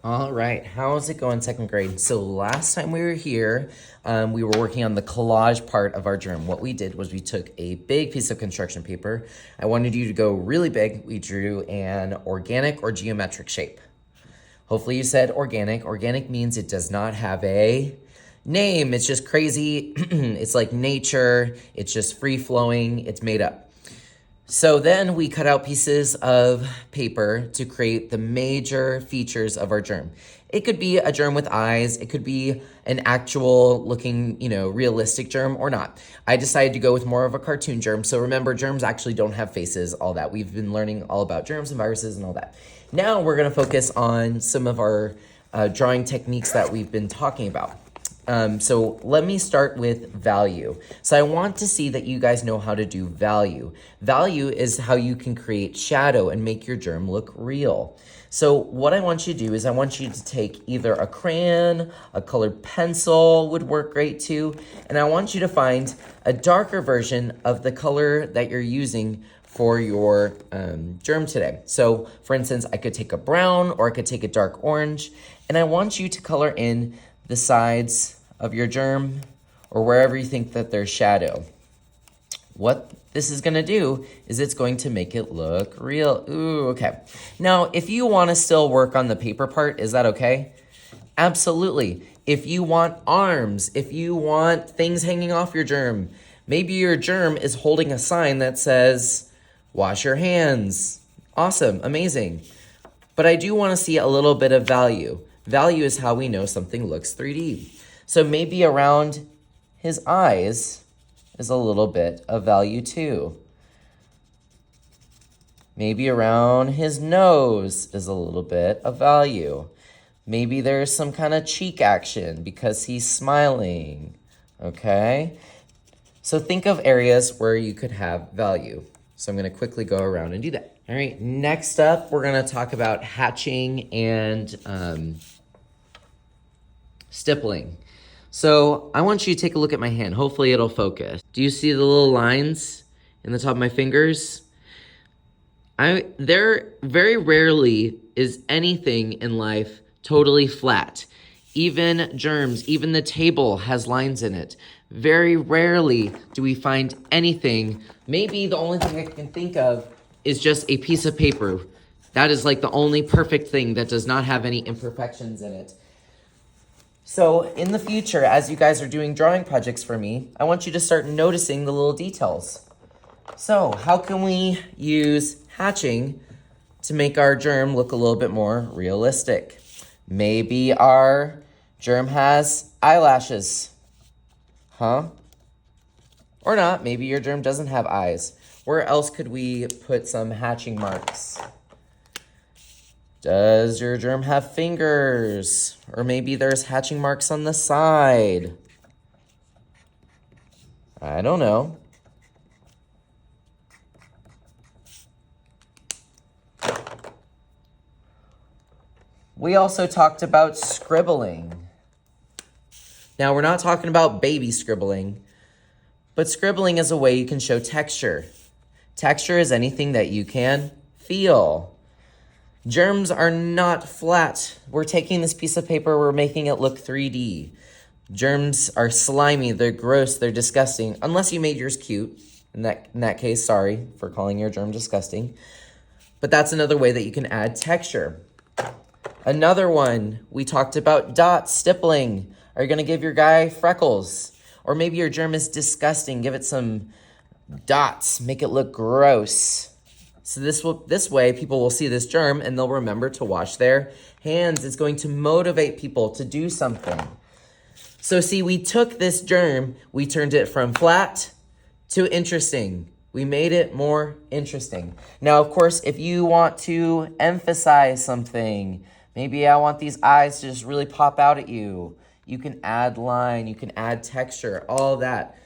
All right, how's it going, second grade? So last time we were here, we were working on the collage part of our germ. What we did was we took a big piece of construction paper. I wanted you to go really big. We drew an organic or geometric shape. Hopefully you said organic. Organic means it does not have a name. It's just crazy. It's like nature. It's just free-flowing. It's made up. So then we cut out pieces of paper to create the major features of our germ. It could be a germ with eyes. It could be an actual looking, realistic germ or not. I decided to go with more of a cartoon germ. So remember, germs actually don't have faces, all that. We've been learning all about germs and viruses and all that. Now we're gonna focus on some of our drawing techniques that we've been talking about. So let me start with value. So I want to see that you guys know how to do value. Value is how you can create shadow and make your germ look real. So what I want you to do is I want you to take either a crayon, a colored pencil would work great too, and I want you to find a darker version of the color that you're using for your germ today. So for instance, I could take a brown or I could take a dark orange, and I want you to color in the sides of your germ or wherever you think that there's shadow. What this is gonna do is it's going to make it look real. Ooh, okay. Now, if you wanna still work on the paper part, is that okay? Absolutely. If you want arms, if you want things hanging off your germ, maybe your germ is holding a sign that says, wash your hands. Awesome, amazing. But I do wanna see a little bit of value. Value is how we know something looks 3D. So maybe around his eyes is a little bit of value too. Maybe around his nose is a little bit of value. Maybe there's some kind of cheek action because he's smiling, okay? So think of areas where you could have value. So I'm gonna quickly go around and do that. All right, next up, we're gonna talk about hatching and stippling. So I want you to take a look at my hand. Hopefully it'll focus. Do you see the little lines in the top of my fingers? There very rarely is anything in life totally flat. Even germs, even the table has lines in it. Very rarely do we find anything. Maybe the only thing I can think of is just a piece of paper. That is like the only perfect thing that does not have any imperfections in it. So in the future, as you guys are doing drawing projects for me, I want you to start noticing the little details. So how can we use hatching to make our germ look a little bit more realistic? Maybe our germ has eyelashes, huh? Or not, maybe your germ doesn't have eyes. Where else could we put some hatching marks? Does your germ have fingers? Or maybe there's hatching marks on the side. I don't know. We also talked about scribbling. Now, we're not talking about baby scribbling, but scribbling is a way you can show texture. Texture is anything that you can feel. Germs are not flat. We're taking this piece of paper, we're making it look 3D. Germs are slimy, they're gross, they're disgusting, unless you made yours cute. In that case, sorry for calling your germ disgusting. But that's another way that you can add texture. Another one, we talked about dots, stippling. Are you gonna give your guy freckles? Or maybe your germ is disgusting, give it some dots, make it look gross. So this way, people will see this germ and they'll remember to wash their hands. It's going to motivate people to do something. So see, we took this germ, we turned it from flat to interesting. We made it more interesting. Now, of course, if you want to emphasize something, maybe I want these eyes to just really pop out at you. You can add line, you can add texture, all that.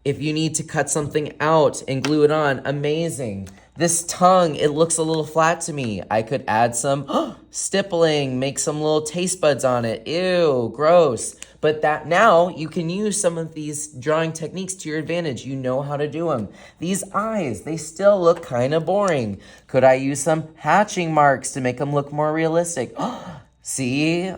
If you need to cut something out and glue it on, amazing. This tongue, it looks a little flat to me. I could add some stippling, make some little taste buds on it. Ew, gross. But that now you can use some of these drawing techniques to your advantage. You know how to do them. These eyes, they still look kind of boring. Could I use some hatching marks to make them look more realistic? See,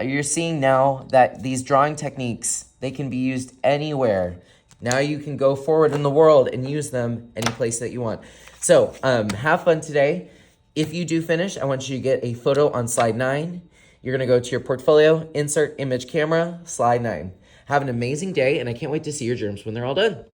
you're seeing now that these drawing techniques, they can be used anywhere. Now you can go forward in the world and use them any place that you want. So have fun today. If you do finish, I want you to get a photo on slide 9. You're going to go to your portfolio, insert image camera, slide 9. Have an amazing day, and I can't wait to see your germs when they're all done.